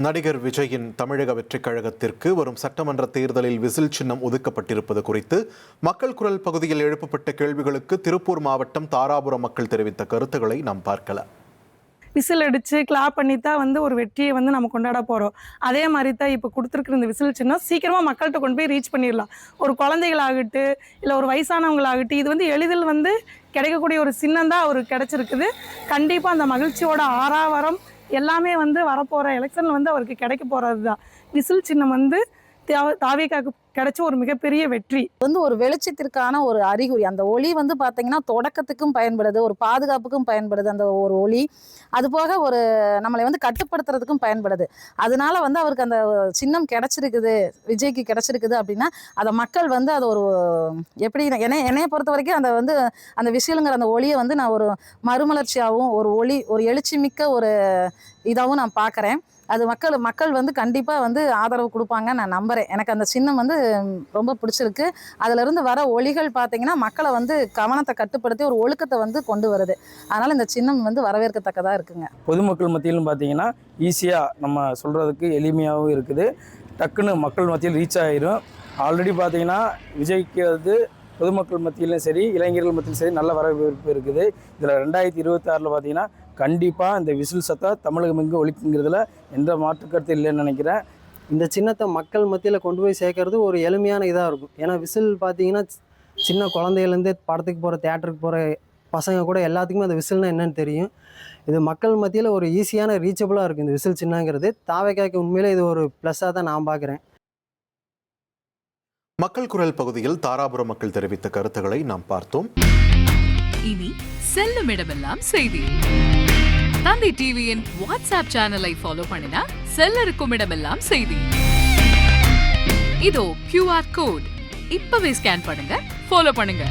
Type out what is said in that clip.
நடிகர் விஜயின் தமிழக வெற்றிக் கழகத்திற்கு வரும் சட்டமன்ற தேர்தலில் விசில் சின்னம் ஒதுக்கப்பட்டிருப்பது குறித்து மக்கள் குரல் பகுதியில் எழுப்பப்பட்ட கேள்விகளுக்கு திருப்பூர் மாவட்டம் தாராபுரம் மக்கள் தெரிவித்த கருத்துக்களை நாம் பார்க்கலாம். விசில் அடித்து கிளாப் பண்ணி தான் ஒரு வெற்றியை நம்ம கொண்டாட போகிறோம். அதே மாதிரி தான் இப்போ கொடுத்துருக்குற இந்த விசில் சின்னம் சீக்கிரமாக மக்கள்கிட்ட கொண்டு போய் ரீச் பண்ணிடலாம். ஒரு குழந்தைகளாகட்டு இல்லை ஒரு வயசானவங்களாகட்டும் இது எளிதில் கிடைக்கக்கூடிய ஒரு சின்னம் தான் அவருக்கு கிடைச்சிருக்குது. கண்டிப்பாக அந்த மகிழ்ச்சியோட ஆறாவரம் எல்லாமே வரப்போகிற எலெக்ஷனில் அவருக்கு கிடைக்க போகிறது தான். விசில் சின்னம் தாவேகாவுக்கு கிடைச்ச ஒரு மிகப்பெரிய வெற்றி. ஒரு வெளிச்சத்திற்கான ஒரு அறிகுறி. அந்த ஒளி பார்த்தீங்கன்னா தொடக்கத்துக்கும் பயன்படுது, ஒரு பாதுகாப்புக்கும் பயன்படுது. அந்த ஒரு ஒளி அது போக ஒரு நம்மளை கட்டுப்படுத்துறதுக்கும் பயன்படுது. அதனால அவருக்கு அந்த சின்னம் கிடைச்சிருக்குது, விஜய்க்கு கிடைச்சிருக்குது அப்படின்னா அதை மக்கள் அதை ஒரு எப்படி என்னைய பொறுத்த வரைக்கும் அந்த விஷயங்கிற அந்த ஒளியை நான் ஒரு மறுமலர்ச்சியாகவும் ஒரு ஒளி ஒரு எழுச்சி மிக்க ஒரு இதாகவும் நான் பார்க்குறேன். அது மக்கள் கண்டிப்பாக ஆதரவு கொடுப்பாங்க நான் நம்புகிறேன். எனக்கு அந்த சின்னம் ரொம்ப பிடிச்சிருக்கு. அதிலிருந்து வர ஒளிகள் பார்த்தீங்கன்னா மக்களை கவனத்தை கட்டுப்படுத்தி ஒரு ஒழுக்கத்தை கொண்டு வருது. அதனால் இந்த சின்னம் வரவேற்கத்தக்கதாக இருக்குங்க. பொதுமக்கள் மத்தியிலும் பார்த்தீங்கன்னா ஈஸியாக நம்ம சொல்கிறதுக்கு எளிமையாகவும் இருக்குது. டக்குன்னு மக்கள் மத்தியில் ரீச் ஆகிரும். ஆல்ரெடி பார்த்தீங்கன்னா விஜய்க்கு பொதுமக்கள் மத்தியிலும் சரி இளைஞர்கள் மத்தியிலும் சரி நல்ல வரவேற்பு இருக்குது. இதில் 2026 பார்த்தீங்கன்னா கண்டிப்பாக இந்த விசில் சத்தம் தமிழகம் எங்கே ஒழிக்குங்கிறதுல எந்த மாற்று கருத்து இல்லைன்னு நினைக்கிறேன். இந்த சின்னத்தை மக்கள் மத்தியில் கொண்டு போய் சேர்க்கறது ஒரு எளிமையான இதாக இருக்கும். ஏன்னா விசில் பார்த்தீங்கன்னா சின்ன குழந்தைகள்லேருந்து படத்துக்கு போகிற தியேட்டருக்கு போகிற பசங்க கூட எல்லாத்துக்குமே அந்த விசில்னால் என்னென்னு தெரியும். இது மக்கள் மத்தியில் ஒரு ஈஸியான ரீச்சபிளாக இருக்குது இந்த விசில் சின்னங்கிறது. தாவேகாவுக்கு உண்மையிலே இது ஒரு ப்ளஸ்ஸாக தான் நான் பார்க்குறேன். மக்கள் குரல் பகுதியில் தாராபுரம் மக்கள் தெரிவித்த கருத்துக்களை நாம் பார்த்தோம். இனி செல்லும் இடமெல்லாம் செய்தி. தந்தை டிவியின் வாட்ஸ்அப் சேனலை ஃபாலோ பண்ணினா செல்ல இருக்கும் இடமெல்லாம் செய்தி. இதோ QR கோட் இப்பவே ஸ்கேன் பண்ணுங்க, ஃபாலோ பண்ணுங்க.